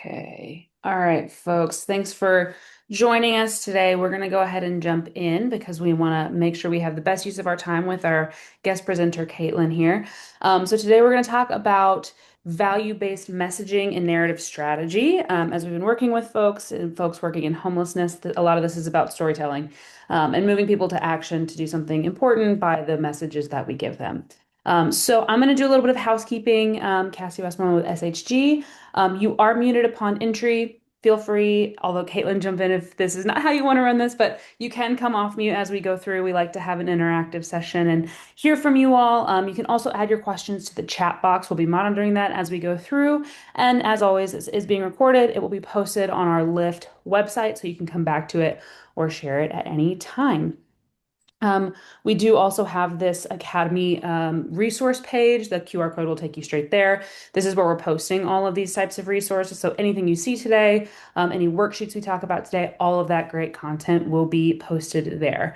Okay. All right, folks. Thanks for joining us today. We're going to go ahead and jump in because we want to make sure we have the best use of our time with our guest presenter, Caitlin, here. So today we're going to talk about value-based messaging and narrative strategy. As we've been working with folks and folks working in homelessness, a lot of this is about storytelling, and moving people to action to do something important by the messages that we give them. So I'm going to do a little bit of housekeeping. Cassie Westmoreland with SHG. You are muted upon entry. Feel free, although Caitlin, jump in if this is not how you want to run this, but you can come off mute as we go through. We like to have an interactive session and hear from you all. You can also add your questions to the chat box. We'll be monitoring that as we go through. And as always, this is being recorded. It will be posted on our Lyft website, so you can come back to it or share it at any time. We do also have this Academy resource page. The QR code will take you straight there. This is where we're posting all of these types of resources. So anything you see today, any worksheets we talk about today, all of that great content will be posted there.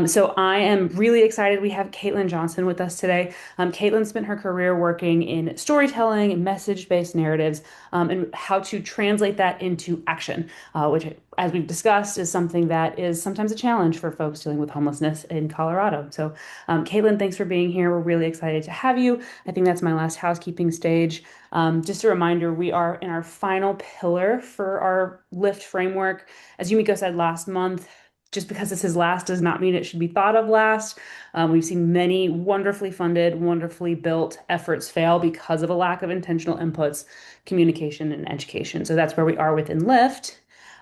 So I am really excited. We have Caitlin Johnson with us today. Caitlin spent her career working in storytelling and message-based narratives, and how to translate that into action, which, as we've discussed, is something that is sometimes a challenge for folks dealing with homelessness in Colorado. So, Caitlin, thanks for being here. We're really excited to have you. I think that's my last housekeeping stage. Just a reminder, we are in our final pillar for our Lyft framework. As Yumiko said last month, just because this is last does not mean it should be thought of last. We've seen many wonderfully funded, wonderfully built efforts fail because of a lack of intentional inputs, communication, and education. So that's where we are within Lyft.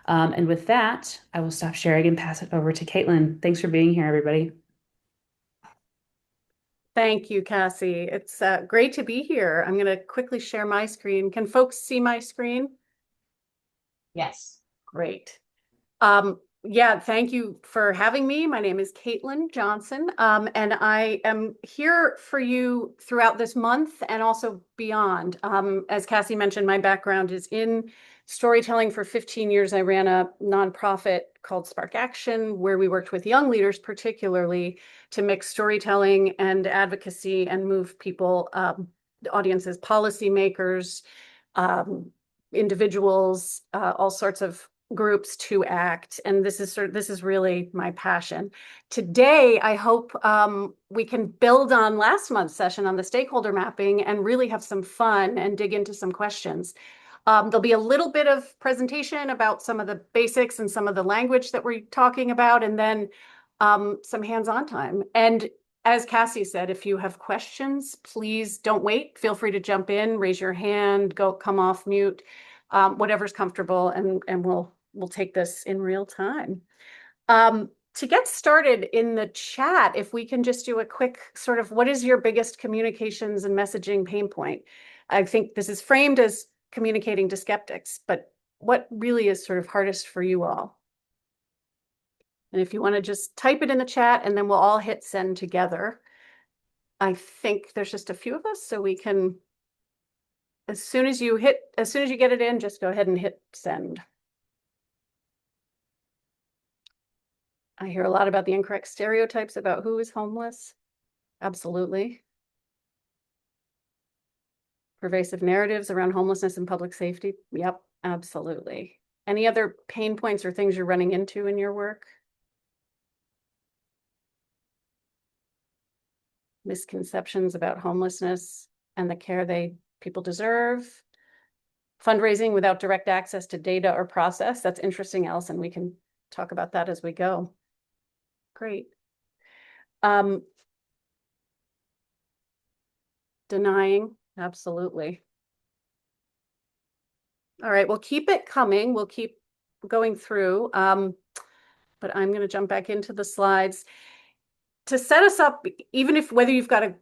And with that, I will stop sharing and pass it over to Caitlin. Thanks for being here, everybody. Thank you, Cassie. It's great to be here. I'm going to quickly share my screen. Can folks see my screen? Yes. Great. Yeah, thank you for having me. My name is Caitlin Johnson, and I am here for you throughout this month and also beyond. As Cassie mentioned, my background is in storytelling. For 15 years. I ran a nonprofit called Spark Action, where we worked with young leaders, particularly to mix storytelling and advocacy and move people, audiences, policymakers, individuals, all sorts of groups to act. And this is really my passion. Today, I hope we can build on last month's session on the stakeholder mapping and really have some fun and dig into some questions. There'll be a little bit of presentation about some of the basics and some of the language that we're talking about, and then some hands-on time. And as Cassie said, if you have questions, please don't wait. Feel free to jump in, raise your hand, come off mute, whatever's comfortable, and we'll take this in real time. To get started in the chat, if we can just do a quick sort of, what is your biggest communications and messaging pain point? I think this is framed as communicating to skeptics, but what really is sort of hardest for you all? And if you want to just type it in the chat, and then we'll all hit send together. I think there's just a few of us, so we can, as soon as you get it in, just go ahead and hit send. I hear a lot about the incorrect stereotypes about who is homeless. Absolutely. Pervasive narratives around homelessness and public safety. Yep, absolutely. Any other pain points or things you're running into in your work? Misconceptions about homelessness and the care people deserve. Fundraising without direct access to data or process. That's interesting, Allison. We can talk about that as we go. Great. Denying, absolutely. All right, we'll keep it coming. We'll keep going through, but I'm going to jump back into the slides. To set us up, even if whether you've got a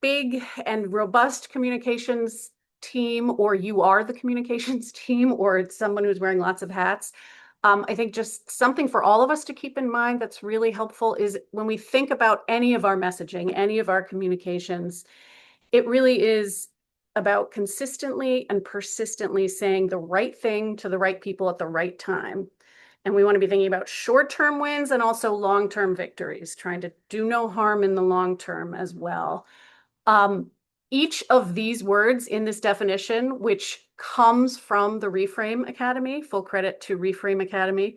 big and robust communications team, or you are the communications team, or it's someone who's wearing lots of hats, I think just something for all of us to keep in mind that's really helpful is when we think about any of our messaging, any of our communications, it really is about consistently and persistently saying the right thing to the right people at the right time. And we want to be thinking about short-term wins and also long-term victories, trying to do no harm in the long term as well. Each of these words in this definition, which comes from the Reframe Academy, full credit to Reframe Academy,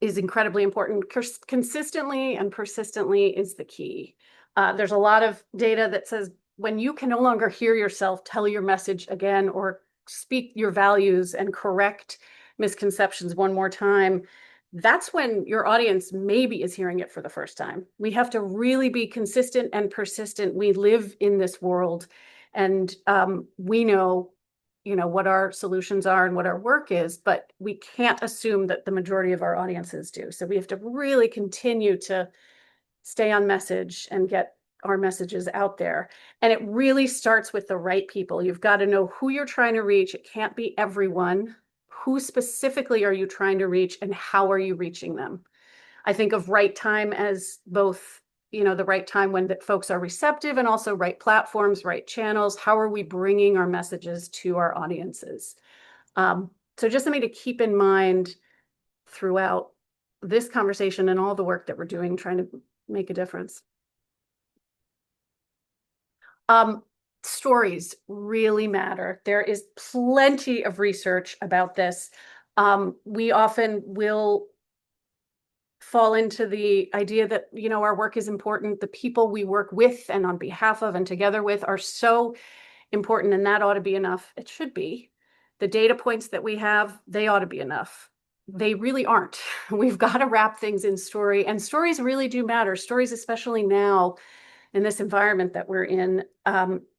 is incredibly important. Consistently and persistently is the key. There's a lot of data that says when you can no longer hear yourself tell your message again or speak your values and correct misconceptions one more time, that's when your audience maybe is hearing it for the first time. We have to really be consistent and persistent. We live in this world, and we know what our solutions are and what our work is, but we can't assume that the majority of our audiences do. So we have to really continue to stay on message and get our messages out there. And it really starts with the right people. You've got to know who you're trying to reach. It can't be everyone. Who specifically are you trying to reach, and how are you reaching them? I think of right time as both, the right time when that folks are receptive, and also right platforms, right channels. How are we bringing our messages to our audiences? So just something to keep in mind throughout this conversation and all the work that we're doing, trying to make a difference. Stories really matter. There is plenty of research about this. We often will fall into the idea that, our work is important. The people we work with and on behalf of and together with are so important, and that ought to be enough. It should be. The data points that we have, they ought to be enough. They really aren't. We've got to wrap things in story, and stories really do matter. Stories, especially now in this environment that we're in,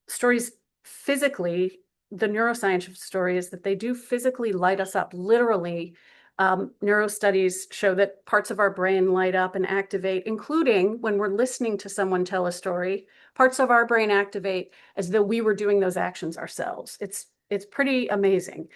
stories physically, the neuroscience of story is that they do physically light us up, literally. Neuro studies show that parts of our brain light up and activate, including when we're listening to someone tell a story. Parts of our brain activate as though we were doing those actions ourselves. It's pretty amazing.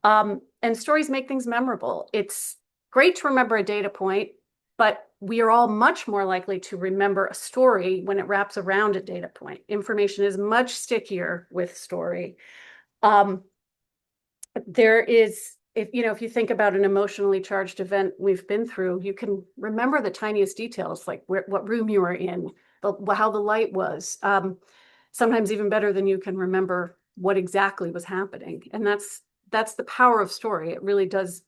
And stories make things memorable. It's great to remember a data point, but we are all much more likely to remember a story when it wraps around a data point. Information is much stickier with story. There is, if you think about an emotionally charged event we've been through, you can remember the tiniest details, like what room you were in, how the light was. Sometimes even better than you can remember what exactly was happening. And that's the power of story. It really does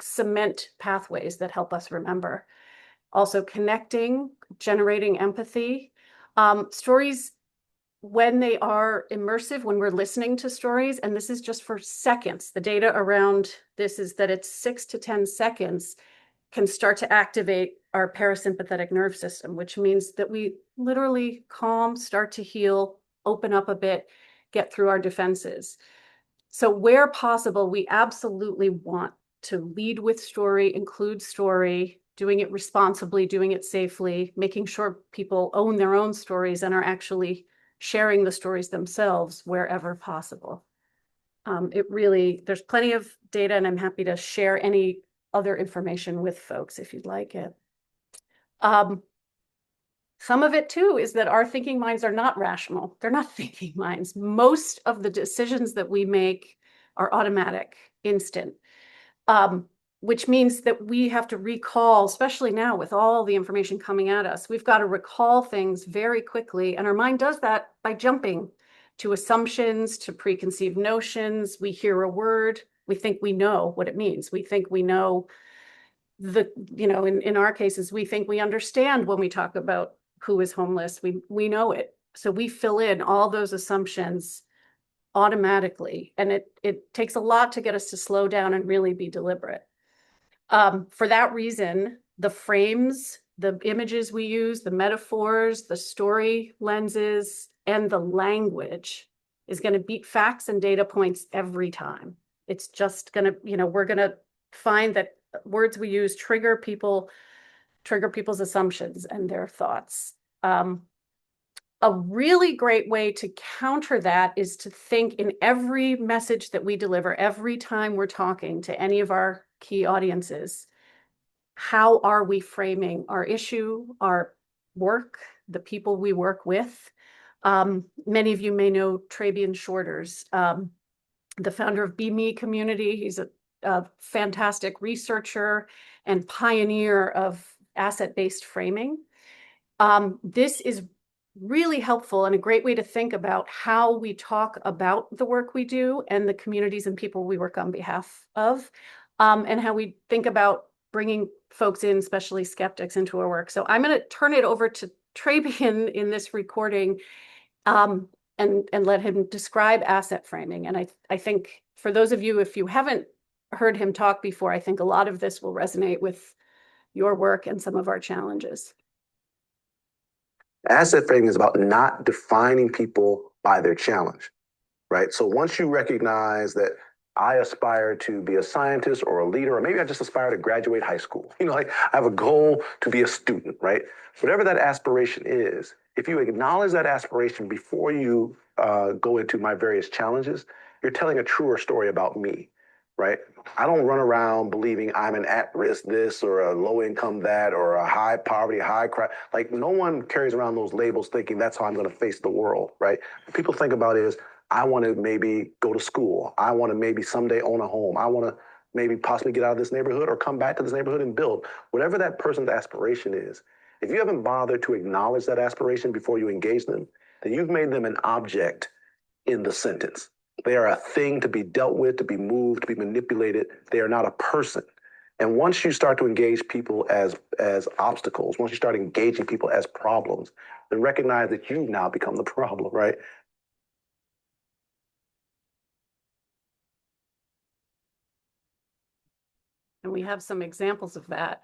cement pathways that help us remember. Also connecting, generating empathy. Stories, when they are immersive, when we're listening to stories, and this is just for seconds, the data around this is that it's 6 to 10 seconds, can start to activate our parasympathetic nerve system, which means that we literally calm, start to heal, open up a bit, get through our defenses. So where possible, we absolutely want to lead with story, include story, doing it responsibly, doing it safely, making sure people own their own stories and are actually sharing the stories themselves wherever possible. There's plenty of data, and I'm happy to share any other information with folks if you'd like it. Some of it too is that our thinking minds are not rational. They're not thinking minds. Most of the decisions that we make are automatic, instant, which means that we have to recall, especially now with all the information coming at us, we've got to recall things very quickly. And our mind does that by jumping to assumptions, to preconceived notions. We hear a word, we think we know what it means. We think we know in our cases, we think we understand when we talk about who is homeless. We know it. So we fill in all those assumptions automatically. And it takes a lot to get us to slow down and really be deliberate. For that reason, the frames, the images we use, the metaphors, the story lenses, and the language is going to beat facts and data points every time. It's just going to, we're going to find that words we use trigger people's assumptions and their thoughts. A really great way to counter that is to think in every message that we deliver, every time we're talking to any of our key audiences, how are we framing our issue, our work, the people we work with? Many of you may know Trabian Shorters, the founder of Be Me Community. He's a fantastic researcher and pioneer of asset-based framing. This is really helpful and a great way to think about how we talk about the work we do and the communities and people we work on behalf of, and how we think about bringing folks in, especially skeptics, into our work. So I'm going to turn it over to Trabian in this recording, and let him describe asset framing. And I think for those of you, if you haven't heard him talk before, I think a lot of this will resonate with your work and some of our challenges. Asset framing is about not defining people by their challenge, right? So once you recognize that I aspire to be a scientist or a leader, or maybe I just aspire to graduate high school, like I have a goal to be a student, right? Whatever that aspiration is, if you acknowledge that aspiration before you go into my various challenges, you're telling a truer story about me, right? I don't run around believing I'm an at-risk this or a low-income that or a high poverty, high crime. Like no one carries around those labels thinking that's how I'm going to face the world, right? What people think about is I want to maybe go to school. I want to maybe someday own a home. I want to maybe possibly get out of this neighborhood or come back to this neighborhood and build. Whatever that person's aspiration is, if you haven't bothered to acknowledge that aspiration before you engage them, then you've made them an object in the sentence. They are a thing to be dealt with, to be moved, to be manipulated. They are not a person. And once you start to engage people as obstacles, once you start engaging people as problems, then recognize that you've now become the problem, right? And we have some examples of that.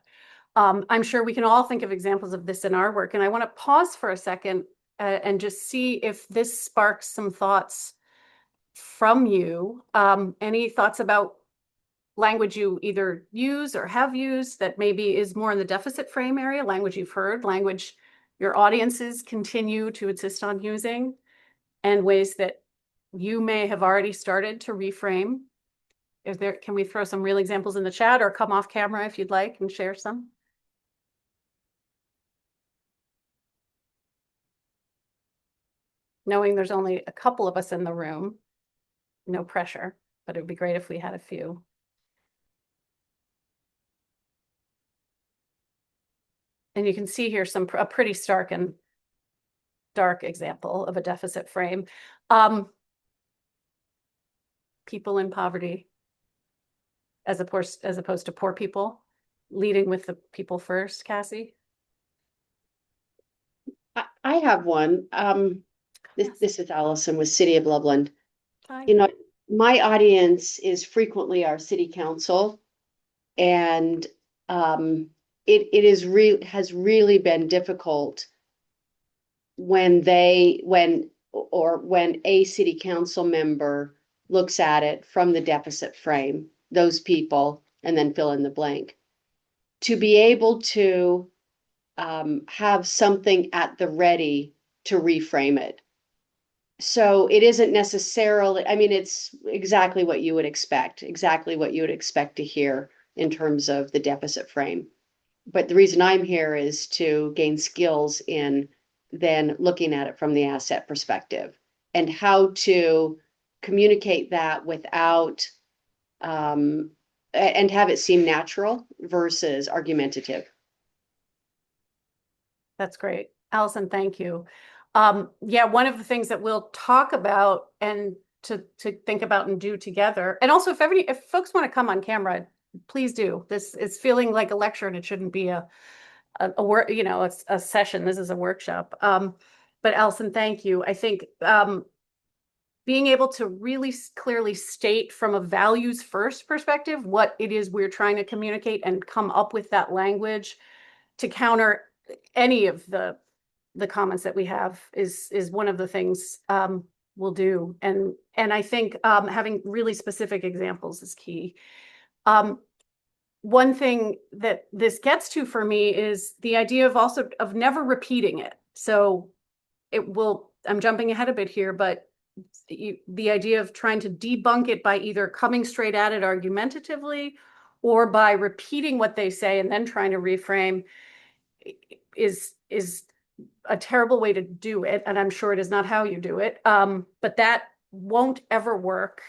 I'm sure we can all think of examples of this in our work. And I want to pause for a second and just see if this sparks some thoughts from you. Any thoughts about language you either use or have used that maybe is more in the deficit frame area, language you've heard, language your audiences continue to insist on using, and ways that you may have already started to reframe? Can we throw some real examples in the chat or come off camera if you'd like and share some? Knowing there's only a couple of us in the room, no pressure, but it would be great if we had a few. And you can see here a pretty stark and dark example of a deficit frame. People in poverty as opposed to poor people, leading with the people first, Cassie? I have one. Yes. This is Allison with City of Loveland. Hi. My audience is frequently our city council, and it has really been difficult when a city council member looks at it from the deficit frame, those people, and then fill in the blank, to be able to have something at the ready to reframe it. So it isn't necessarily, it's exactly what you would expect to hear in terms of the deficit frame. But the reason I'm here is to gain skills in then looking at it from the asset perspective and how to communicate that without, and have it seem natural versus argumentative. That's great. Allison, thank you. Yeah, one of the things that we'll talk about and to think about and do together. And also if folks want to come on camera, please do. This is feeling like a lecture and it shouldn't be a work, it's a session. This is a workshop. But Allison, thank you. I think being able to really clearly state from a values first perspective what it is we're trying to communicate and come up with that language to counter any of the comments that we have is one of the things we'll do. And I think having really specific examples is key. One thing that this gets to for me is the idea of never repeating it. So I'm jumping ahead a bit here, but the idea of trying to debunk it by either coming straight at it argumentatively or by repeating what they say and then trying to reframe is a terrible way to do it. And I'm sure it is not how you do it. But that won't ever work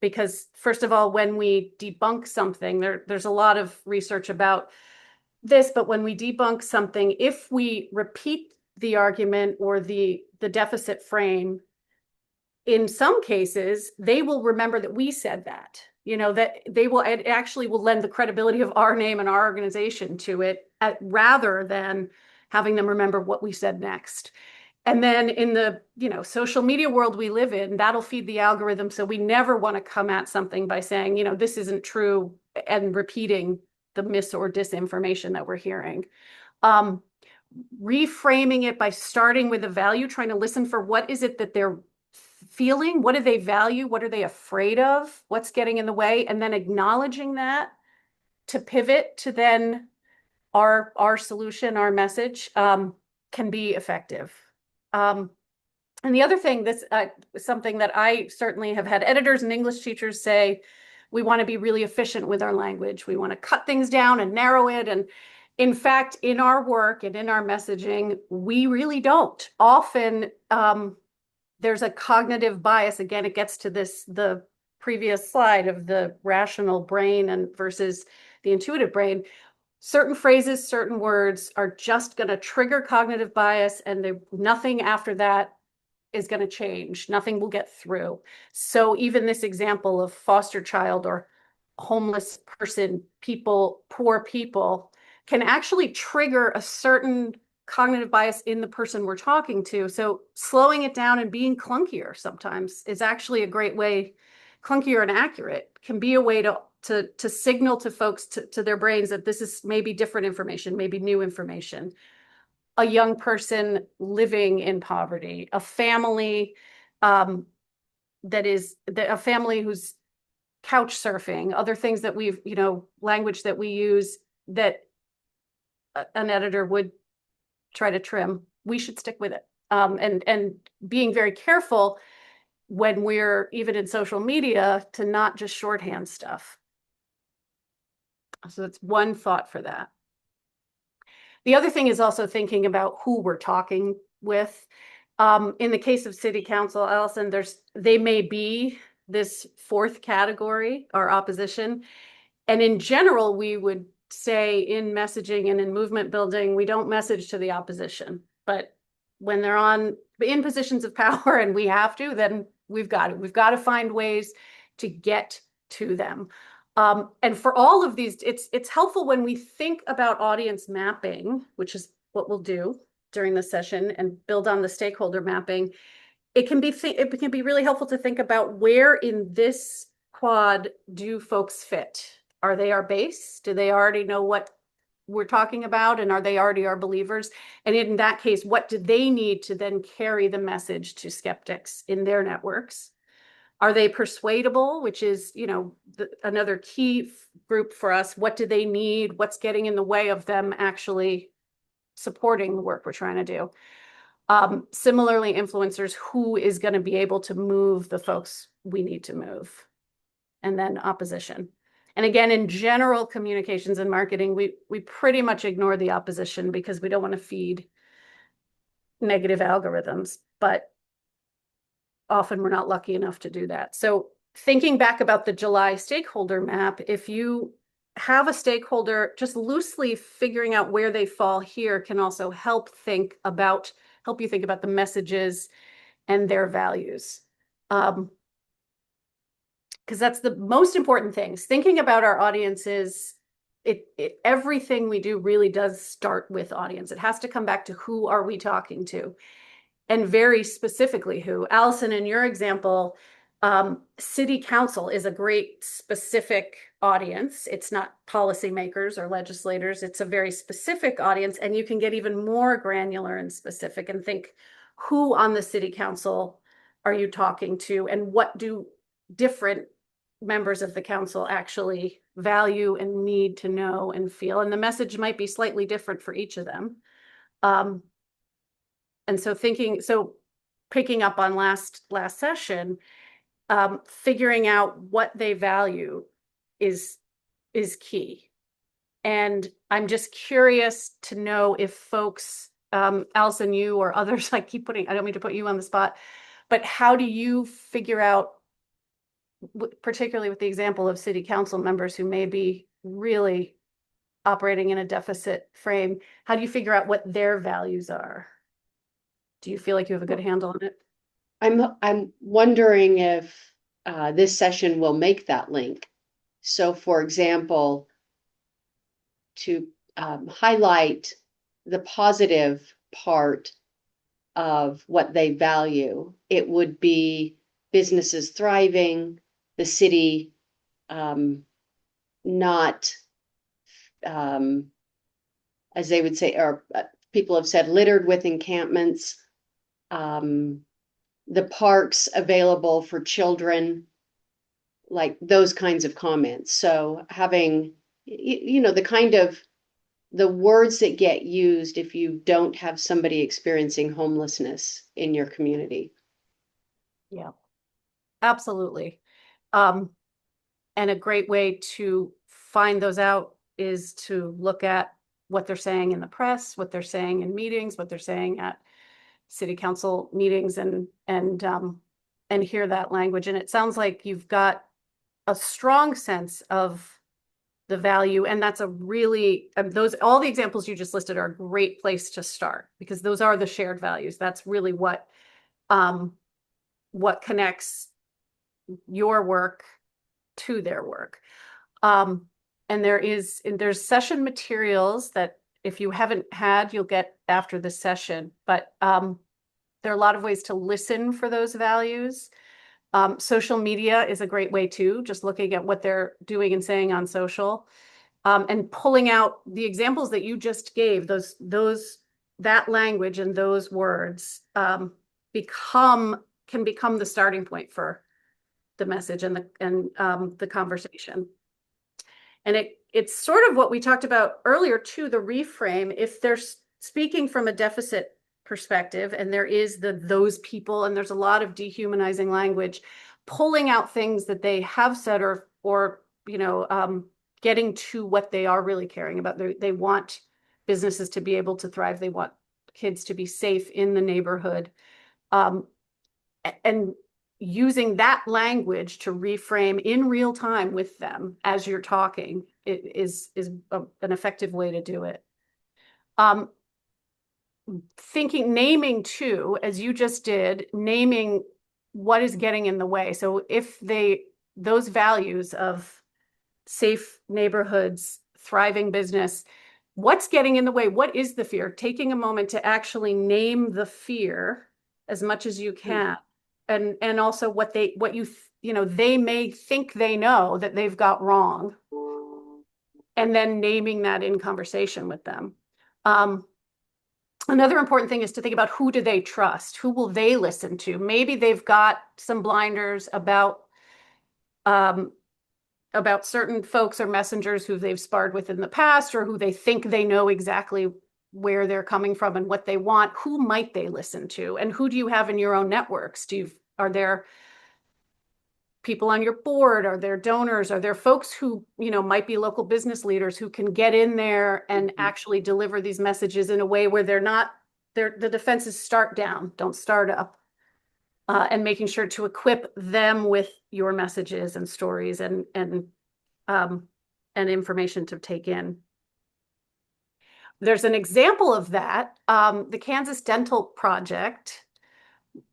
because first of all, when we debunk something, there's a lot of research about this, but when we debunk something, if we repeat the argument or the deficit frame, in some cases, they will remember that we said that, that it actually will lend the credibility of our name and our organization to it, rather than having them remember what we said next. And then in the, social media world we live in, that'll feed the algorithm. So we never want to come at something by saying, this isn't true, and repeating the mis or disinformation that we're hearing. Reframing it by starting with a value, trying to listen for what is it that they're feeling, what do they value, what are they afraid of, what's getting in the way, and then acknowledging that to pivot to then our solution, our message, can be effective. And the other thing, this something that I certainly have had editors and English teachers say, we want to be really efficient with our language. We want to cut things down and narrow it. And in fact, in our work and in our messaging, we really don't. Often there's a cognitive bias. Again, it gets to the previous slide of the rational brain and versus the intuitive brain. Certain phrases, certain words are just going to trigger cognitive bias, and nothing after that is going to change. Nothing will get through. So even this example of foster child or homeless person, poor people, can actually trigger a certain cognitive bias in the person we're talking to. So slowing it down and being clunkier sometimes is actually a great way. Clunkier and accurate can be a way to signal to folks, to their brains, that this is maybe different information, maybe new information. A young person living in poverty, a family a family who's couch surfing, other things that we've, language that we use that an editor would try to trim. We should stick with it. And being very careful when we're even in social media to not just shorthand stuff. So that's one thought for that. The other thing is also thinking about who we're talking with. In the case of city council, Allison, they may be this fourth category, our opposition. And in general, we would say in messaging and in movement building, we don't message to the opposition. But when they're in positions of power and we have to, then we've got it. We've got to find ways to get to them. And for all of these, it's helpful when we think about audience mapping, which is what we'll do during the session, and build on the stakeholder mapping. It can be really helpful to think about where in this quad do folks fit. Are they our base? Do they already know what we're talking about? And are they already our believers? And in that case, what do they need to then carry the message to skeptics in their networks? Are they persuadable, which is, another key group for us? What do they need? What's getting in the way of them actually supporting the work we're trying to do? Similarly, influencers, who is going to be able to move the folks we need to move? And then opposition. And again, in general communications and marketing, we pretty much ignore the opposition because we don't want to feed negative algorithms, but often we're not lucky enough to do that. So thinking back about the July stakeholder map, if you have a stakeholder, just loosely figuring out where they fall here can also help you think about the messages and their values. Because that's the most important things. Thinking about our audiences, everything we do really does start with audience. It has to come back to who are we talking to, and very specifically who. Allison, in your example, city council is a great specific audience. It's not policymakers or legislators. It's a very specific audience, and you can get even more granular and specific and think, who on the city council are you talking to, and what do different members of the council actually value and need to know and feel? And the message might be slightly different for each of them. And so picking up on last session, figuring out what they value is key. And I'm just curious to know if folks, Allison, you or others, I don't mean to put you on the spot, but how do you figure out, particularly with the example of city council members who may be really operating in a deficit frame, how do you figure out what their values are? Do you feel like you have a good handle on it? I'm wondering if this session will make that link. So, for example, to highlight the positive part of what they value, it would be businesses thriving, the city not, as they would say, or people have said, littered with encampments, the parks available for children, like those kinds of comments. So having, the kind of the words that get used if you don't have somebody experiencing homelessness in your community. Yeah, absolutely. Um, and a great way to find those out is to look at what they're saying in the press, what they're saying in meetings, what they're saying at city council meetings, and hear that language. And it sounds like you've got a strong sense of the value, and that's a really those all the examples you just listed are a great place to start, because those are the shared values. That's really what connects your work to their work. And there's session materials that if you haven't had, you'll get after the session, but there are a lot of ways to listen for those values. Social media is a great way too, just looking at what they're doing and saying on social, and pulling out the examples that you just gave, that language and those words can become the starting point for the message and the conversation. And it's sort of what we talked about earlier too, the reframe. If they're speaking from a deficit perspective and there is those people, and there's a lot of dehumanizing language, pulling out things that they have said, or getting to what they are really caring about. They want businesses to be able to thrive. They want kids to be safe in the neighborhood. And using that language to reframe in real time with them as you're talking is an effective way to do it. Naming too, as you just did, naming what is getting in the way. So if those values of safe neighborhoods, thriving business, what's getting in the way? What is the fear? Taking a moment to actually name the fear as much as you can. And also they may think they know that they've got wrong, and then naming that in conversation with them. Another important thing is to think about, who do they trust? Who will they listen to? Maybe they've got some blinders about certain folks or messengers who they've sparred with in the past, or who they think they know exactly where they're coming from and what they want. Who might they listen to? And who do you have in your own networks? Are there people on your board? Are there donors? Are there folks who, might be local business leaders who can get in there and actually deliver these messages in a way where the defenses start down, don't start up, and making sure to equip them with your messages and stories and information to take in. There's an example of that. The Kansas Dental Project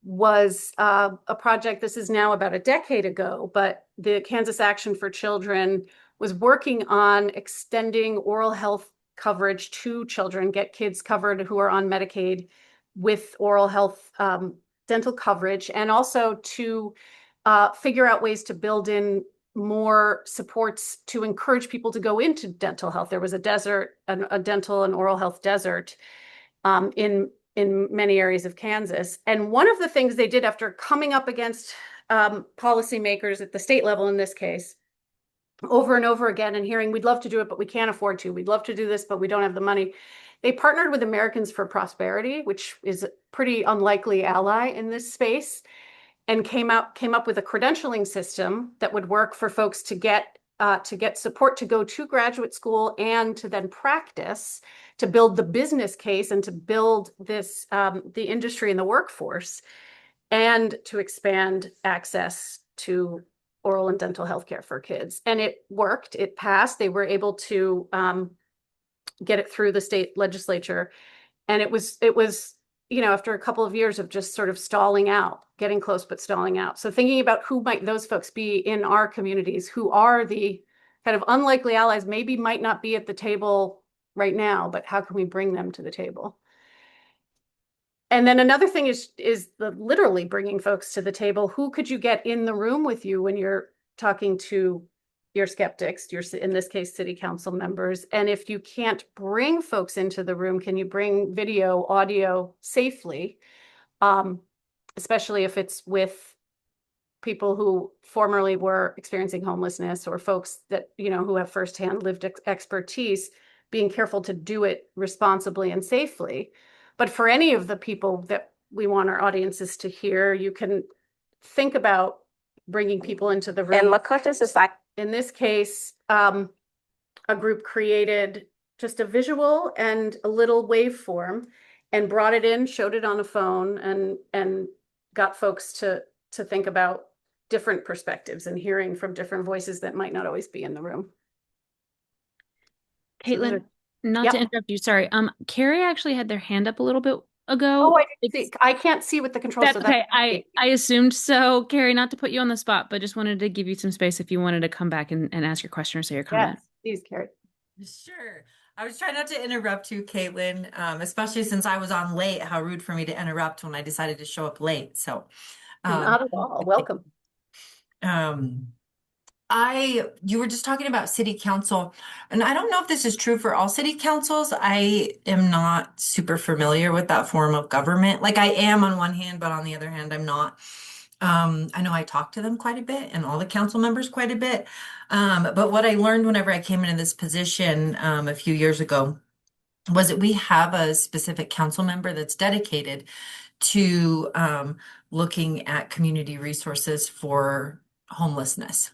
was a project, this is now about a decade ago, but the Kansas Action for Children was working on extending oral health coverage to children, get kids covered who are on Medicaid with oral health dental coverage, and also to figure out ways to build in more supports to encourage people to go into dental health. There was a dental and oral health desert in many areas of Kansas. And one of the things they did, after coming up against policymakers at the state level, in this case, over and over again, and hearing, we'd love to do it, but we can't afford to. We'd love to do this, but we don't have the money. They partnered with Americans for Prosperity, which is a pretty unlikely ally in this space, and came up with a credentialing system that would work for folks to get support to go to graduate school and to then practice, to build the business case and to build this the industry and the workforce, and to expand access to oral and dental health care for kids. And it worked. It passed. They were able to get it through the state legislature, and it was after a couple of years of just sort of stalling out, getting close, but stalling out. So thinking about who might those folks be in our communities, who are the kind of unlikely allies, maybe might not be at the table right now, but how can we bring them to the table? And then another thing is the literally bringing folks to the table. Who could you get in the room with you when you're talking to your skeptics, in this case, city council members? And if you can't bring folks into the room, can you bring video, audio safely? Especially if it's with people who formerly were experiencing homelessness, or folks that, who have firsthand lived expertise, being careful to do it responsibly and safely. But for any of the people that we want our audiences to hear, you can think about bringing people into the room. In this case, a group created just a visual and a little waveform and brought it in, showed it on a phone, and got folks to think about different perspectives and hearing from different voices that might not always be in the room. Caitlin, not to interrupt you, sorry. Carrie actually had their hand up a little bit ago. Oh, I can't see with the controls. That's okay. I assumed so. Carrie, not to put you on the spot, but just wanted to give you some space if you wanted to come back and ask your question or say your comment. Yes, please, Carrie. Sure. I was trying not to interrupt you, Caitlin, especially since I was on late. How rude for me to interrupt when I decided to show up late. So, not at all. Welcome. You were just talking about city council, and I don't know if this is true for all city councils. I am not super familiar with that form of government. Like, I am on one hand, but on the other hand, I'm not. I know I talk to them quite a bit and all the council members quite a bit. But what I learned whenever I came into this position a few years ago was that we have a specific council member that's dedicated to looking at community resources for homelessness.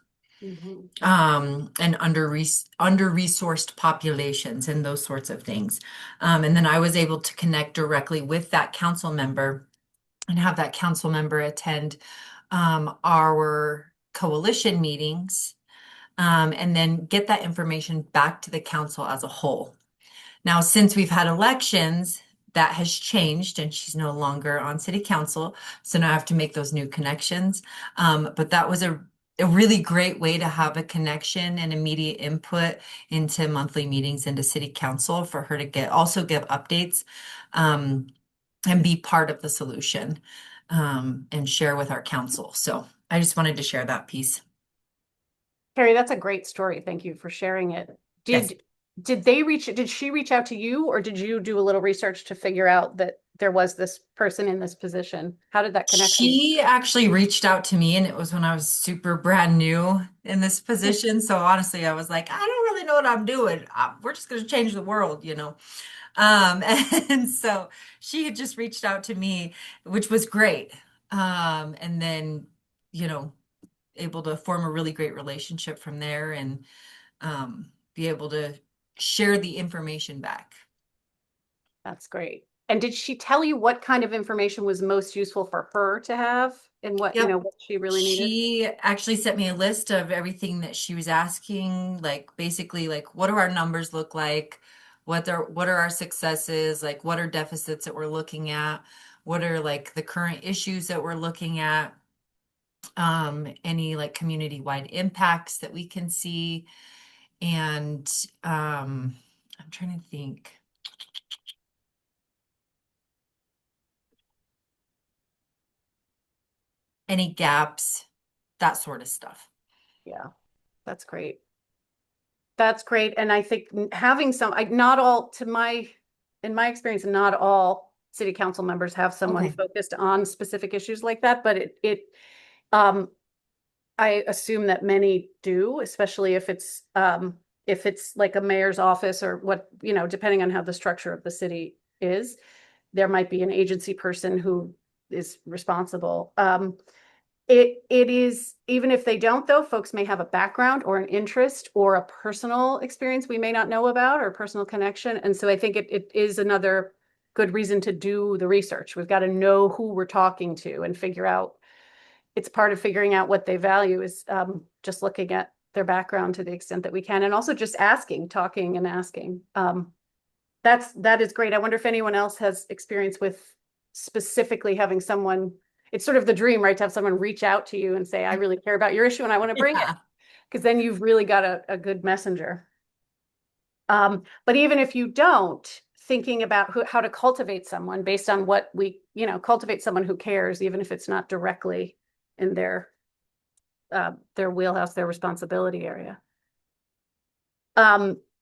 And under-resourced populations and those sorts of things. And then I was able to connect directly with that council member and have that council member attend our coalition meetings, and then get that information back to the council as a whole. Now, since we've had elections, that has changed, and she's no longer on city council, so now I have to make those new connections. But that was a really great way to have a connection and immediate input into monthly meetings into city council, for her to also give updates and be part of the solution, and share with our council. So I just wanted to share that piece. Carrie, that's a great story. Thank you for sharing it. Did she reach out to you, or did you do a little research to figure out that there was this person in this position? How did that connection? She actually reached out to me, and it was when I was super brand new in this position. So honestly, I was like, I don't really know what I'm doing. We're just going to change the world, and so she had just reached out to me, which was great. And then, able to form a really great relationship from there, and be able to share the information back. That's great. And did she tell you what kind of information was most useful for her to have, and what, what she really needed? She actually sent me a list of everything that she was asking, like basically like, what do our numbers look like? What are our successes? Like, what are deficits that we're looking at? What are like the current issues that we're looking at? Any like community-wide impacts that we can see. And I'm trying to think. Any gaps, that sort of stuff. Yeah, that's great. That's great. And I think having not all, in my experience, not all city council members have someone focused on specific issues like that, but I assume that many do, especially if it's like a mayor's office, or what, depending on how the structure of the city is, there might be an agency person who is responsible. It is, even if they don't, though, folks may have a background or an interest or a personal experience we may not know about, or personal connection. And so I think it is another good reason to do the research. We've got to know who we're talking to and figure out. It's part of figuring out what they value is just looking at their background to the extent that we can, and also just talking and asking. That is great. I wonder if anyone else has experience with specifically having someone, it's sort of the dream, right? To have someone reach out to you and say, I really care about your issue and I want to bring it. Yeah. Because then you've really got a good messenger. But even if you don't, thinking about how to cultivate someone based on what cultivate someone who cares, even if it's not directly in their wheelhouse, their responsibility area.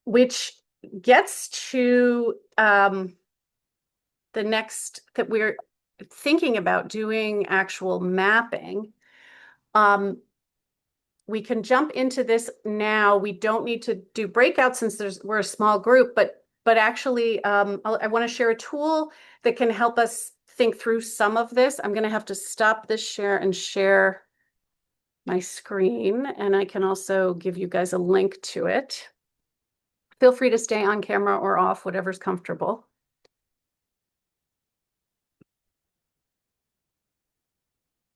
Which gets to the next, that we're thinking about doing actual mapping. We can jump into this now. We don't need to do breakouts since we're a small group, but actually, I want to share a tool that can help us think through some of this. I'm going to have to stop this share and share my screen, and I can also give you guys a link to it. Feel free to stay on camera or off, whatever's comfortable.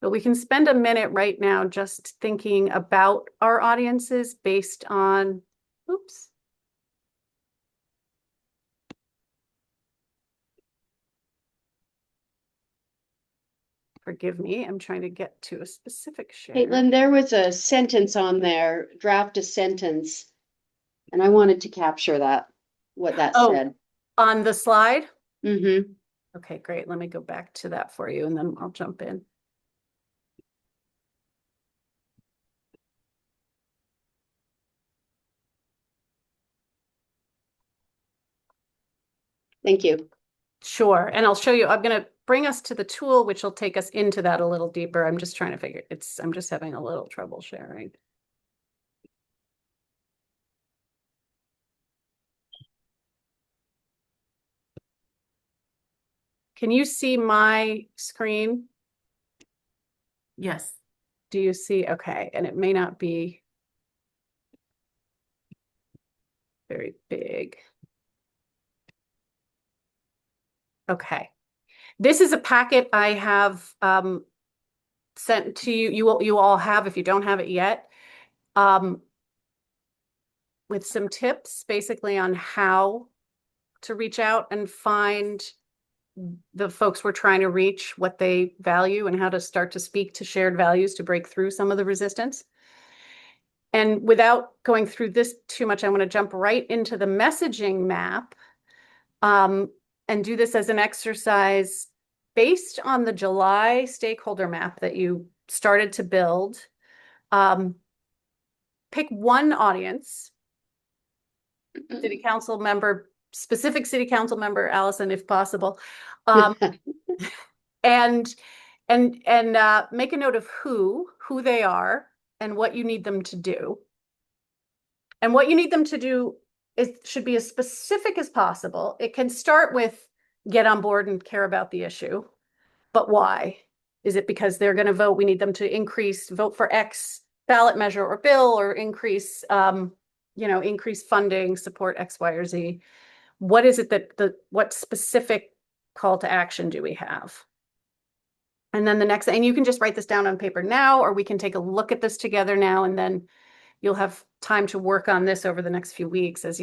But we can spend a minute right now just thinking about our audiences based on, oops. Forgive me, I'm trying to get to a specific share. Caitlin, there was a sentence on there, draft a sentence, and I wanted to capture that, what that said. On the slide? Mm-hmm. Okay, great. Let me go back to that for you and then I'll jump in. Thank you. Sure. And I'll show you, I'm going to bring us to the tool, which will take us into that a little deeper. I'm just trying to figure I'm just having a little trouble sharing. Can you see my screen? Yes. Do you see? Okay. And it may not be very big. Okay. This is a packet I have sent to you. You all have, if you don't have it yet, with some tips basically on how to reach out and find the folks we're trying to reach, what they value, and how to start to speak to shared values to break through some of the resistance. And without going through this too much, I want to jump right into the messaging map and do this as an exercise based on the July stakeholder map that you started to build. Pick one audience, city council member, specific city council member, Allison, if possible, and make a note of who they are and what you need them to do. And what you need them to do should be as specific as possible. It can start with get on board and care about the issue, but why? Is it because they're going to vote? We need them to vote for X ballot measure or bill, or increase funding, support X, Y, or Z. What is it what specific call to action do we have? And then the next, and you can just write this down on paper now, or we can take a look at this together now, and then you'll have time to work on this over the next few weeks as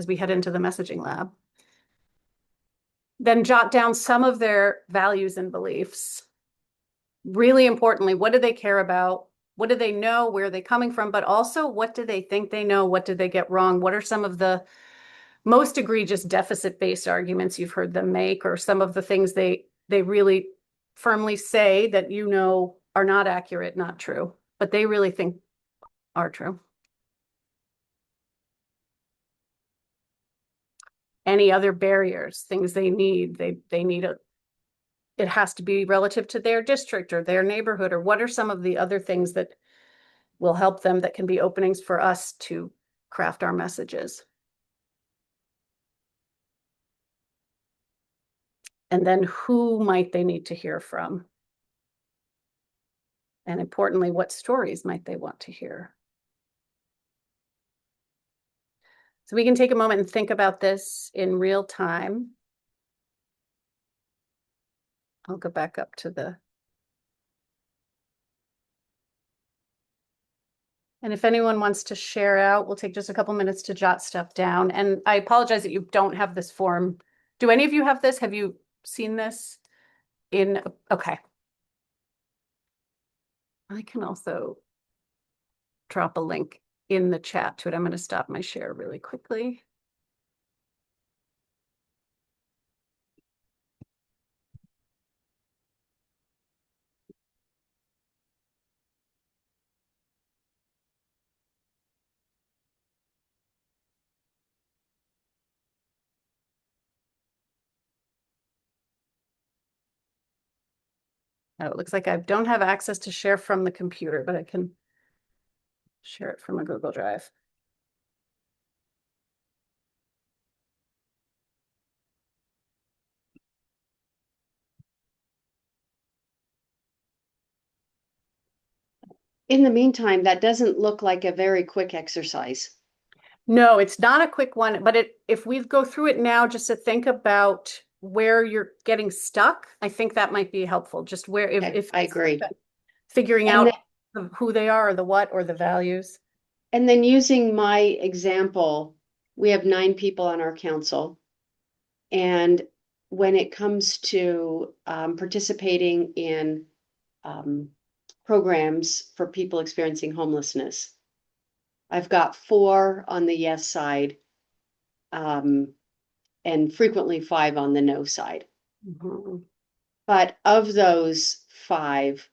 we head into the messaging lab. Then jot down some of their values and beliefs. Really importantly, what do they care about? What do they know? Where are they coming from? But also, what do they think they know? What did they get wrong? What are some of the most egregious deficit-based arguments you've heard them make, or some of the things they really firmly say that are not accurate, not true, but they really think are true? Any other barriers, things they need? They need it has to be relative to their district or their neighborhood, or what are some of the other things that will help them, that can be openings for us to craft our messages? And then who might they need to hear from? And importantly, what stories might they want to hear? So we can take a moment and think about this in real time. I'll go back up to and if anyone wants to share out, we'll take just a couple minutes to jot stuff down. And I apologize that you don't have this form. Do any of you have this? Have you seen this in, okay. I can also drop a link in the chat to it. I'm going to stop my share really quickly. Oh, it looks like I don't have access to share from the computer, but I can share it from a Google Drive. In the meantime, that doesn't look like a very quick exercise. No, it's not a quick one, but if we go through it now, just to think about where you're getting stuck, I think that might be helpful. Just where, if I agree. figuring And out who they are, or the what, or the values. And then using my example, we have 9 people on our council. And when it comes to participating in programs for people experiencing homelessness, I've got 4 on the yes side, and frequently 5 on the no side. Mhm. But of those 5,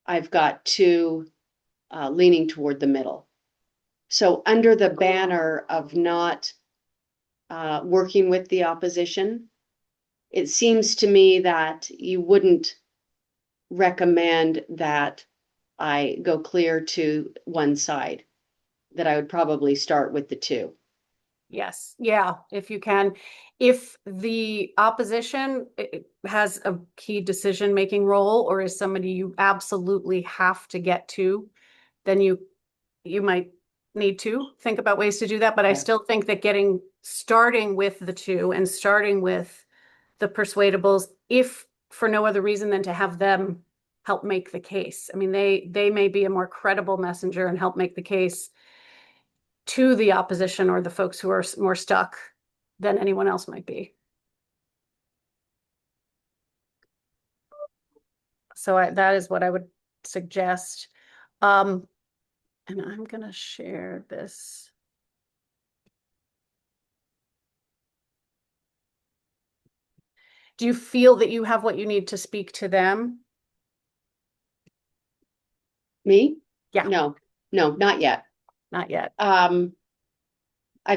I've got 2 leaning toward the middle. So under the banner of not working with the opposition, it seems to me that you wouldn't recommend that I go clear to one side, that I would probably start with the 2. Yes, yeah, if you can. If the opposition has a key decision-making role, or is somebody you absolutely have to get to, then you might need to think about ways to do that. But I still think that starting with the 2 and starting with the persuadables, if for no other reason than to have them help make the case. I mean, they may be a more credible messenger and help make the case to the opposition or the folks who are more stuck than anyone else might be. So that is what I would suggest. And I'm going to share this. Do you feel that you have what you need to speak to them? Me? Yeah. No, not yet. Not yet. I've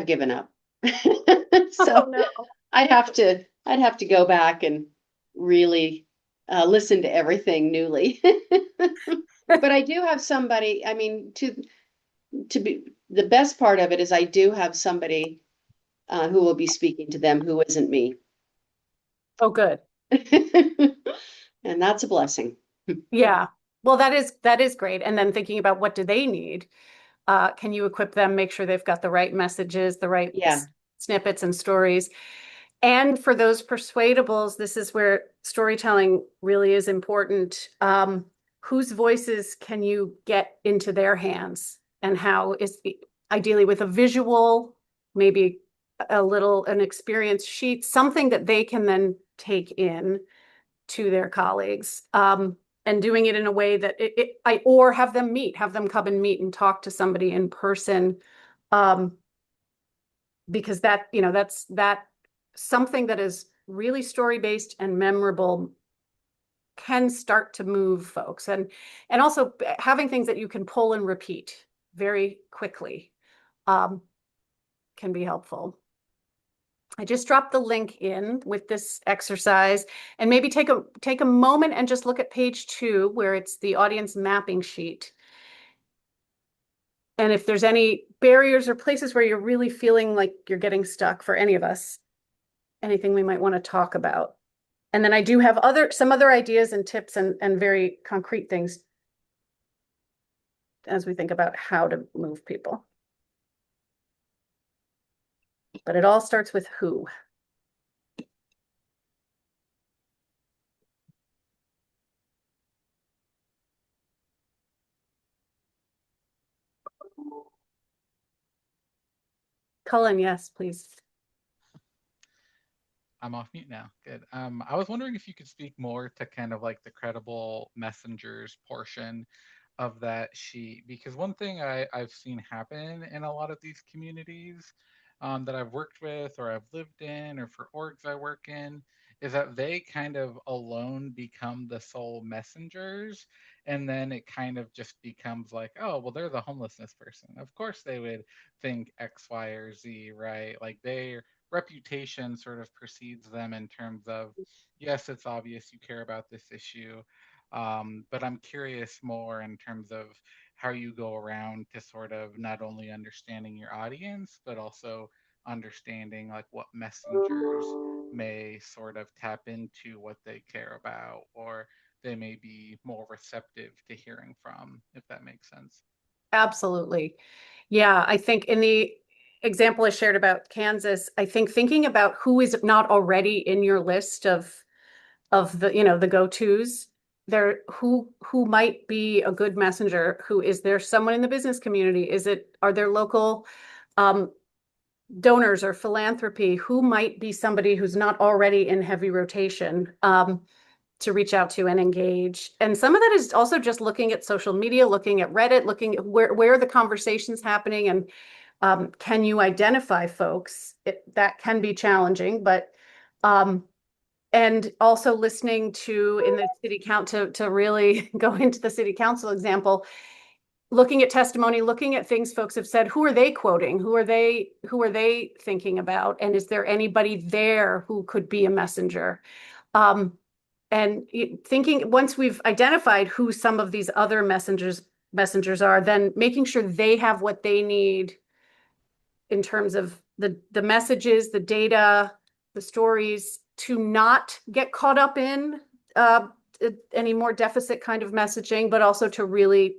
given up. So Oh, no. I'd have to go back and really listen to everything newly. But I do have somebody, I mean, to be the best part of it is I do have somebody who will be speaking to them who isn't me. Oh, good. And that's a blessing. Yeah. Well, that is great. And then thinking about what do they need? Can you equip them, make sure they've got the right messages, the right Yeah. snippets and stories? And for those persuadables, this is where storytelling really is important. Whose voices can you get into their hands, and how is ideally with a visual, maybe an experience sheet, something that they can then take in to their colleagues, and doing it in a way that or have them come and meet and talk to somebody in person, because that's something that is really story based and memorable can start to move folks, and also having things that you can pull and repeat very quickly can be helpful. I just dropped the link in with this exercise, and maybe take a moment and just look at page 2 where it's the audience mapping sheet. And if there's any barriers or places where you're really feeling like you're getting stuck, for any of us, anything we might want to talk about. And then I do have some other ideas and tips and very concrete things as we think about how to move people. But it all starts with who. Cullen, yes, please. I'm off mute now. Good. I was wondering if you could speak more to kind of like the credible messengers portion of that sheet, because one thing I've seen happen in a lot of these communities that I've worked with or I've lived in or for orgs I work in is that they kind of alone become the sole messengers, and then it kind of just becomes like, oh, well, they're the homelessness person. Of course they would think X, Y, or Z, right? Like their reputation sort of precedes them in terms of, yes, it's obvious you care about this issue, but I'm curious more in terms of how you go around to sort of not only understanding your audience, but also understanding like what messengers may sort of tap into what they care about, or they may be more receptive to hearing from, if that makes sense. Absolutely. Yeah, I think in the example I shared about Kansas, I think thinking about who is not already in your list of the, you know, the go-tos, there who might be a good messenger, who is there someone in the business community? Are there local um donors or philanthropy? Who might be somebody who's not already in heavy rotation? To reach out to and engage. And some of that is also just looking at social media, looking at Reddit, looking at where the conversation's happening, and can you identify folks? That can be challenging, but and also listening to in the city count to really go into the city council example, looking at testimony, looking at things folks have said. Who are they quoting? Who are they thinking about? And is there anybody there who could be a messenger? Um, and thinking, once we've identified who some of these other messengers are, then making sure they have what they need in terms of the messages, the data, the stories, to not get caught up in uh, any more deficit kind of messaging, but also to really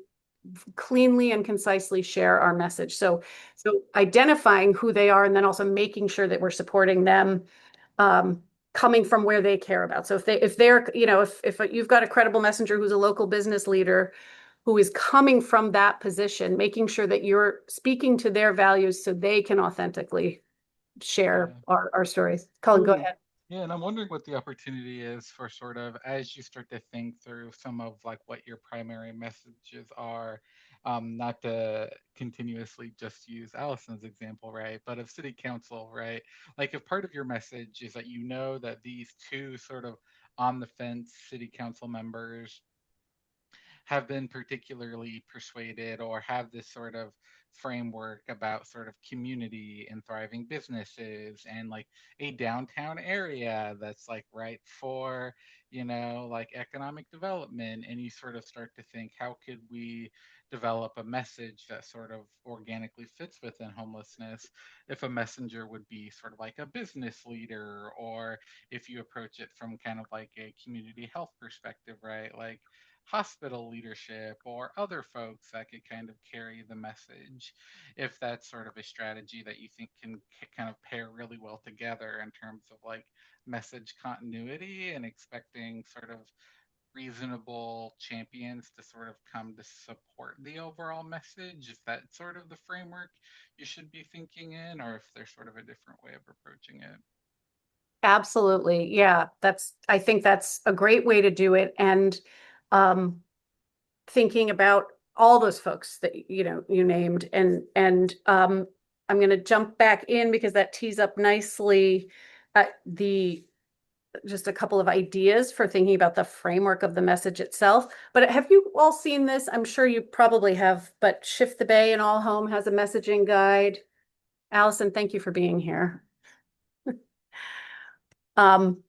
cleanly and concisely share our message. So identifying who they are, and then also making sure that we're supporting them, coming from where they care about. So if they're, you know, if you've got a credible messenger who's a local business leader who is coming from that position, making sure that you're speaking to their values so they can authentically share Yeah. our stories. Colin, go ahead. Yeah, and I'm wondering what the opportunity is for sort of as you start to think through some of like what your primary messages are, not to continuously just use Allison's example, right? But of city council, right? Like if part of your message is that you know that these two sort of on the fence city council members have been particularly persuaded or have this sort of framework about sort of community and thriving businesses and like a downtown area that's like right for, you know, like economic development, and you sort of start to think, how could we develop a message that sort of organically fits within homelessness? If a messenger would be sort of like a business leader, or if you approach it from kind of like a community health perspective, right? Like hospital leadership or other folks that could kind of carry the message, if that's sort of a strategy that you think can kind of pair really well together in terms of like message continuity and expecting sort of reasonable champions to sort of come to support the overall message, if that's sort of the framework you should be thinking in, or if there's sort of a different way of approaching it. Absolutely. Yeah, I think that's a great way to do it. And um, thinking about all those folks that you named, and I'm going to jump back in because that tees up nicely the just a couple of ideas for thinking about the framework of the message itself. But have you all seen this? I'm sure you probably have, but Shift the Bay and All Home has a messaging guide. Allison, thank you for being here. Um,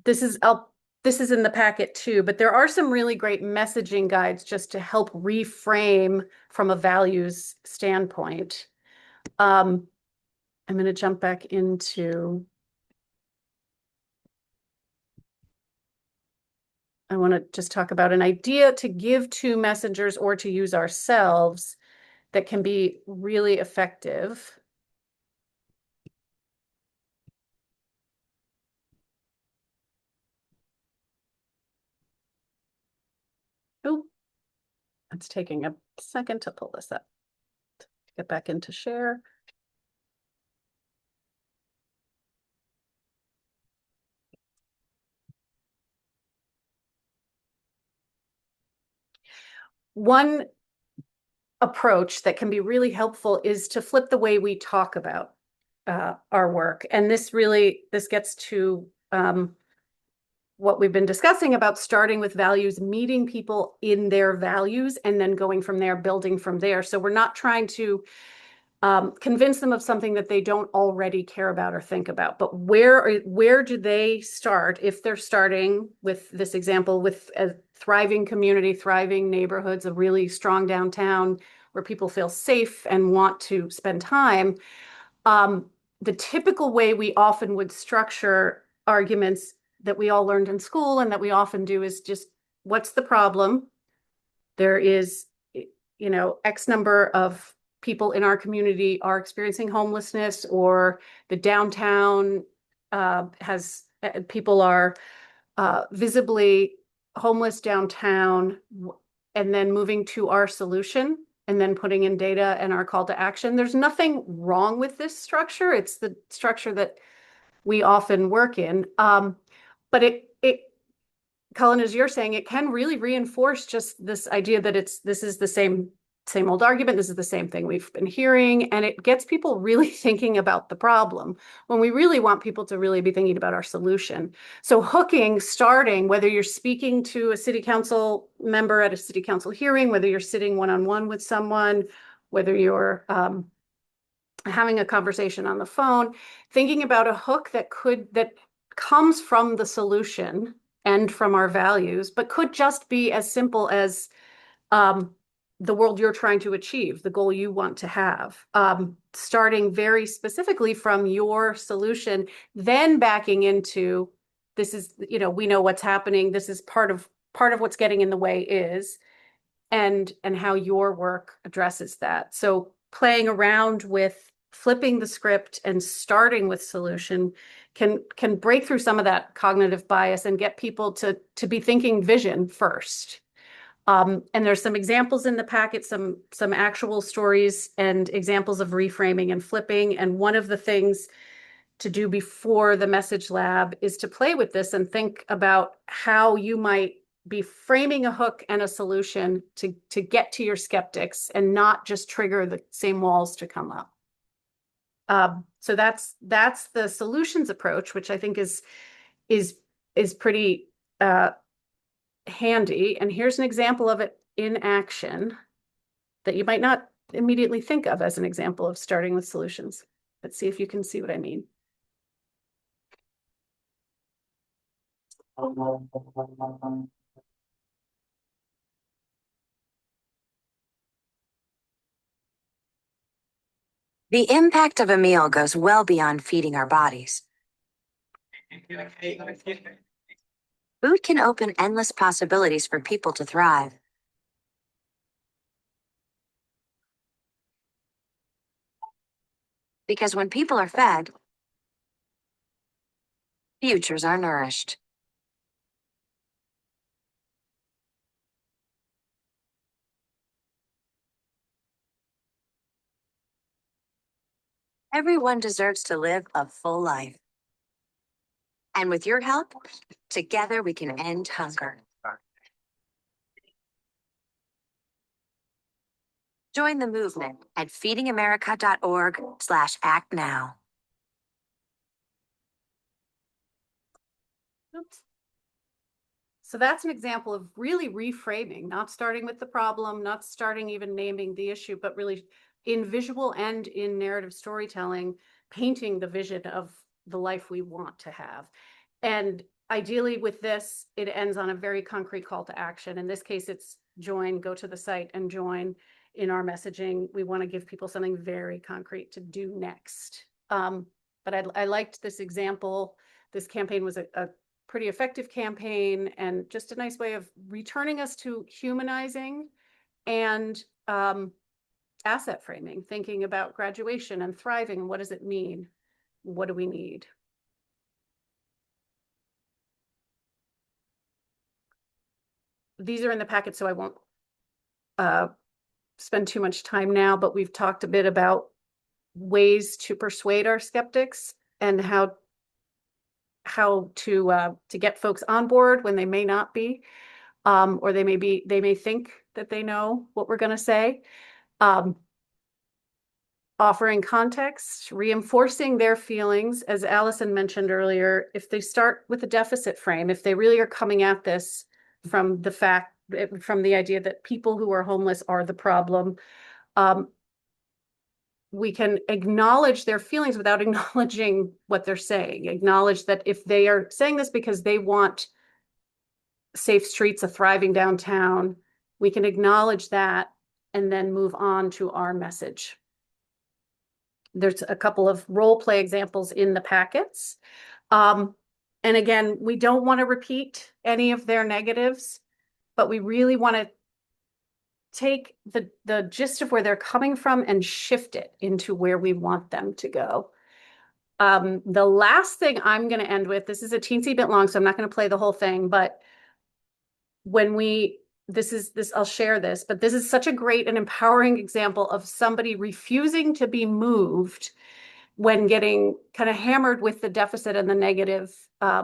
this is this is in the packet too, but there are some really great messaging guides just to help reframe from a values standpoint. I'm going to jump back into, I want to just talk about an idea to give to messengers or to use ourselves that can be really effective. Oh, it's taking a second to pull this up. Get back into share. one approach that can be really helpful is to flip the way we talk about our work. And this gets to what we've been discussing about starting with values, meeting people in their values, and then going from there, building from there. So we're not trying to convince them of something that they don't already care about or think about. But where do they start if they're starting with this example with a thriving community, thriving neighborhoods, a really strong downtown where people feel safe and want to spend time? The typical way we often would structure arguments that we all learned in school and that we often do is just, what's the problem? There is, X number of people in our community are experiencing homelessness, or the downtown has people are visibly homeless downtown, and then moving to our solution and then putting in data and our call to action. There's nothing wrong with this structure. It's the structure that we often work in. But Cullen, as you're saying, it can really reinforce just this idea that this is the same old argument. This is the same thing we've been hearing, and it gets people really thinking about the problem when we really want people to really be thinking about our solution. So starting, whether you're speaking to a city council member at a city council hearing, whether you're sitting one-on-one with someone, whether you're having a conversation on the phone, thinking about a hook that comes from the solution and from our values, but could just be as simple as the world you're trying to achieve, the goal you want to have, starting very specifically from your solution, then backing into, this is, we know what's happening. This is part of what's getting in the way is, and how your work addresses that. So playing around with flipping the script and starting with solution can break through some of that cognitive bias and get people to be thinking vision first. And there's some examples in the packet, some actual stories and examples of reframing and flipping. And one of the things to do before the message lab is to play with this and think about how you might be framing a hook and a solution to get to your skeptics and not just trigger the same walls to come up. So that's the solutions approach, which I think is pretty handy. And here's an example of it in action that you might not immediately think of as an example of starting with solutions. Let's see if you can see what I mean. The impact of a meal goes well beyond feeding our bodies. Food can open endless possibilities for people to thrive. Because when people are fed, futures are nourished. Everyone deserves to live a full life. And with your help, together we can end hunger. Join the movement at feedingamerica.org/act now. Oops. So that's an example of really reframing, not starting with the problem, not starting even naming the issue, but really in visual and in narrative storytelling, painting the vision of the life we want to have. And ideally with this, it ends on a very concrete call to action. In this case, it's join, go to the site and join. In our messaging, we want to give people something very concrete to do next. But I liked this example. This campaign was a pretty effective campaign and just a nice way of returning us to humanizing and asset framing, thinking about graduation and thriving. What does it mean? What do we need? These are in the packet, so I won't spend too much time now, but we've talked a bit about ways to persuade our skeptics and how to get folks on board when they may not be, or they may think that they know what we're going to say. Um, offering context, reinforcing their feelings. As Allison mentioned earlier, if they start with a deficit frame, if they really are coming at this from the idea that people who are homeless are the problem, we can acknowledge their feelings without acknowledging what they're saying. Acknowledge that if they are saying this because they want safe streets, a thriving downtown, we can acknowledge that and then move on to our message. There's a couple of role play examples in the packets. And again, we don't want to repeat any of their negatives, but we really want to take the gist of where they're coming from and shift it into where we want them to go. The last thing I'm going to end with, this is a teensy bit long, so I'm not going to play the whole thing, but I'll share this, but this is such a great and empowering example of somebody refusing to be moved when getting kind of hammered with the deficit and the negative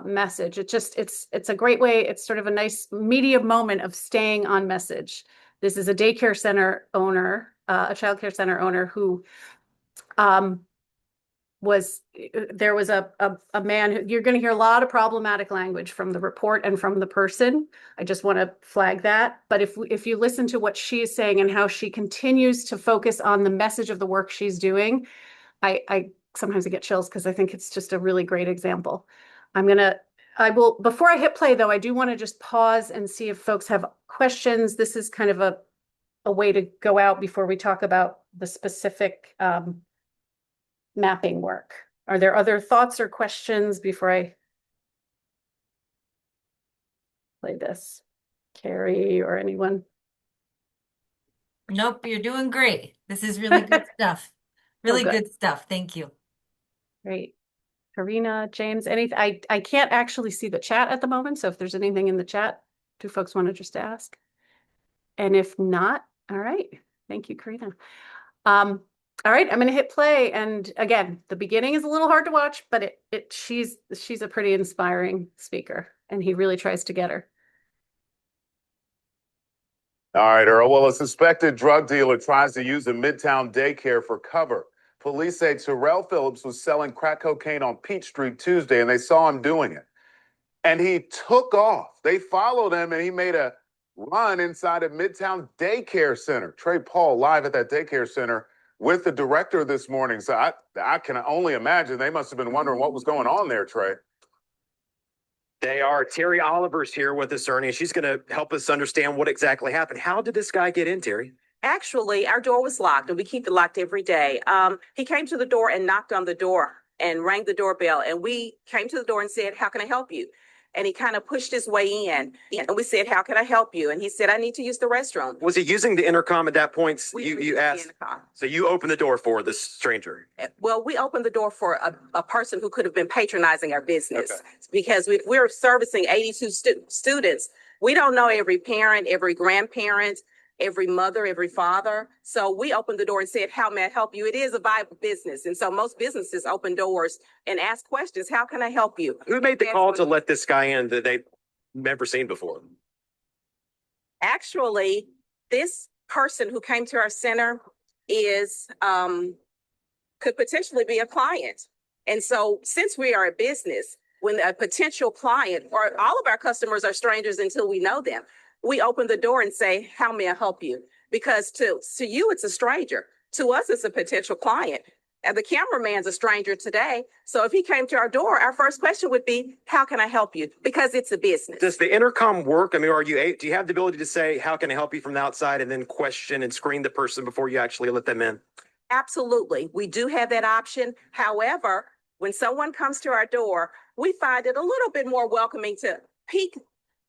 message. It's a great way. It's sort of a nice media moment of staying on message. This is a daycare center owner, a child care center owner who there was a man who, you're going to hear a lot of problematic language from the report and from the person. I just want to flag that. But if you listen to what she is saying and how she continues to focus on the message of the work she's doing, I sometimes I get chills because I think it's just a really great example. Before I hit play though, I do want to just pause and see if folks have questions. This is kind of a way to go out before we talk about the specific mapping work. Are there other thoughts or questions before I play this? Carrie or anyone? Nope, you're doing great. This is really good stuff. Really good. good stuff. Thank you. Great. Karina, James, anything? I can't actually see the chat at the moment, so if there's anything in the chat, do folks want to just ask? And if not, all right. Thank you, Karina. All right, I'm going to hit play. And again, the beginning is a little hard to watch, but she's a pretty inspiring speaker, and he really tries to get her. All right, Earl. Well, a suspected drug dealer tries to use a Midtown daycare for cover. Police say Terrell Phillips was selling crack cocaine on Peach Street Tuesday, and they saw him doing it. And he took off. They followed him, and he made a run inside a Midtown daycare center. Trey Paul live at that daycare center with the director this morning. So I can only imagine they must have been wondering what was going on there, Trey. They are. Terry Oliver's here with us, Ernie. She's going to help us understand what exactly happened. How did this guy get in, Terry? Actually, our door was locked, and we keep it locked every day. He came to the door and knocked on the door and rang the doorbell. And we came to the door and said, "How can I help you?" And he kind of pushed his way in. And we said, "How can I help you?" And he said, "I need to use the restroom." Was he using the intercom at that point? We You used the asked. intercom. So you opened the door for this stranger. Well, we opened the door for a person who could have been patronizing our business. Okay. Because we're servicing 82 students. We don't know every parent, every grandparent, every mother, every father. So we opened the door and said, "How may I help you?" It is a viable business. And so most businesses open doors and ask questions. "How can I help you?" Who made the call to let this guy in that they've never seen before? Actually, this person who came to our center could potentially be a client. And so since we are a business, when a potential client, or all of our customers are strangers until we know them, we open the door and say, "How may I help you?" Because to you, it's a stranger. To us, it's a potential client. And the cameraman's a stranger today. So if he came to our door, our first question would be, "How can I help you?" Because it's a business. Does the intercom work? I mean, do you have the ability to say, "How can I help you?" from the outside and then question and screen the person before you actually let them in? Absolutely. We do have that option. However, when someone comes to our door, we find it a little bit more welcoming to peek,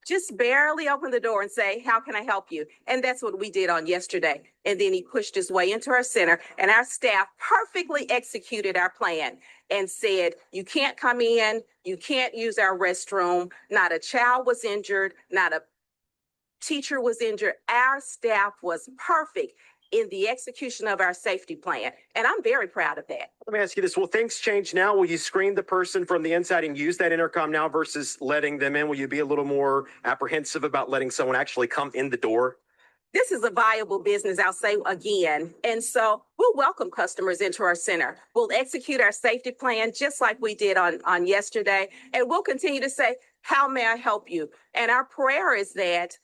just barely open the door and say, "How can I help you?" And that's what we did on yesterday. And then he pushed his way into our center, and our staff perfectly executed our plan and said, "You can't come in. You can't use our restroom." Not a child was injured. Not a teacher was injured. Our staff was perfect in the execution of our safety plan. And I'm very proud of that. Let me ask you this. Will things change now? Will you screen the person from the inside and use that intercom now versus letting them in? Will you be a little more apprehensive about letting someone actually come in the door? this is a viable business, I'll say again. And so we'll welcome customers into our center. We'll execute our safety plan just like we did on yesterday. And we'll continue to say, how may I help you? And our prayer is that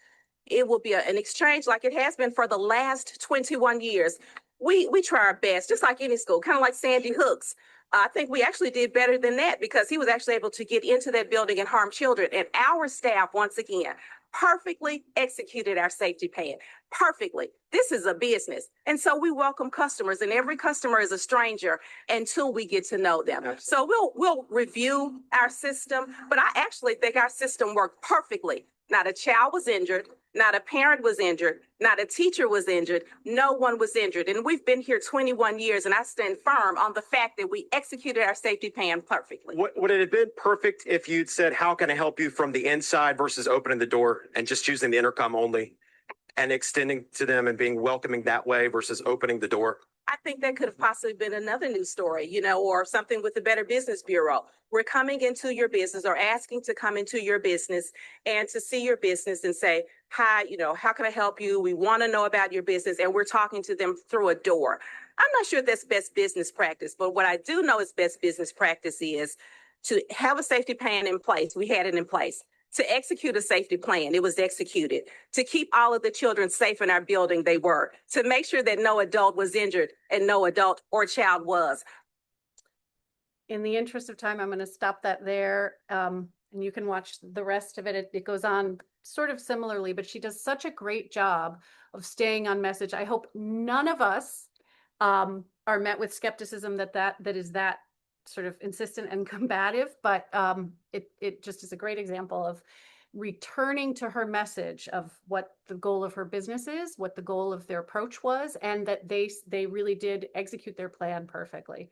it will be an exchange like it has been for the last 21 years. We try our best, just like any school, kind of like Sandy Hooks. I think we actually did better than that because he was actually able to get into that building and harm children. And our staff, once again, perfectly executed our safety plan. Perfectly. This is a business. And so we welcome customers, and every customer is a stranger until we get to know them. Absolutely. So we'll review our system, but I actually think our system worked perfectly. Not a child was injured. Not a parent was injured. Not a teacher was injured. No one was injured. And we've been here 21 years, and I stand firm on the fact that we executed our safety plan perfectly. Would it have been perfect if you'd said, how can I help you from the inside versus opening the door and just choosing the intercom only and extending to them and being welcoming that way versus opening the door? I think that could have possibly been another news story, or something with the Better Business Bureau. We're coming into your business or asking to come into your business and to see your business and say, hi, how can I help you? We want to know about your business, and we're talking to them through a door. I'm not sure if that's best business practice, but what I do know is best business practice is to have a safety plan in place. We had it in place. To execute a safety plan, it was executed. To keep all of the children safe in our building, they were. To make sure that no adult was injured and no adult or child was. In the interest of time, I'm going to stop that there. And you can watch the rest of it. It goes on sort of similarly, but she does such a great job of staying on message. I hope none of us are met with skepticism that is that sort of insistent and combative, but it just is a great example of returning to her message of what the goal of her business is, what the goal of their approach was, and that they really did execute their plan perfectly.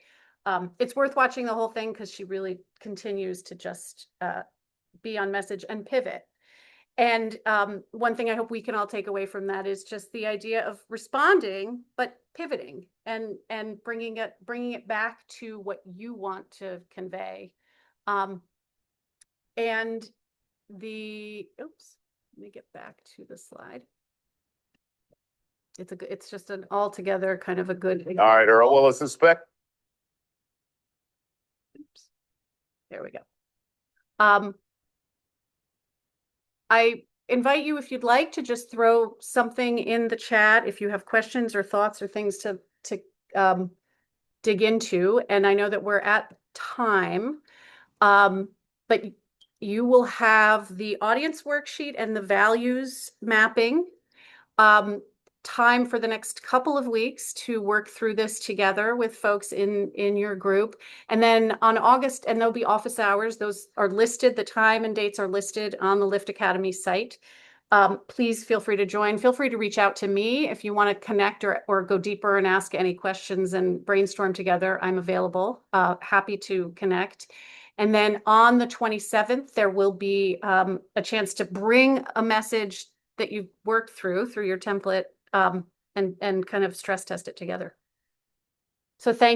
It's worth watching the whole thing because she really continues to just be on message and pivot. And one thing I hope we can all take away from that is just the idea of responding, but pivoting and bringing it back to what you want to convey. And let me get back to the slide. It's just an altogether kind of a good example. All right, Earl. Well, let's suspect. Oops. There we go. I invite you, if you'd like, to just throw something in the chat if you have questions or thoughts or things to dig into. And I know that we're at time, but you will have the audience worksheet and the values mapping. Time for the next couple of weeks to work through this together with folks in your group. And then on August, and there'll be office hours, those are listed, the time and dates are listed on the Lift Academy site. Please feel free to join. Feel free to reach out to me if you want to connect or go deeper and ask any questions and brainstorm together. I'm available, happy to connect. And then on the 27th, there will be a chance to bring a message that you've worked through your template and kind of stress test it together. So thank you.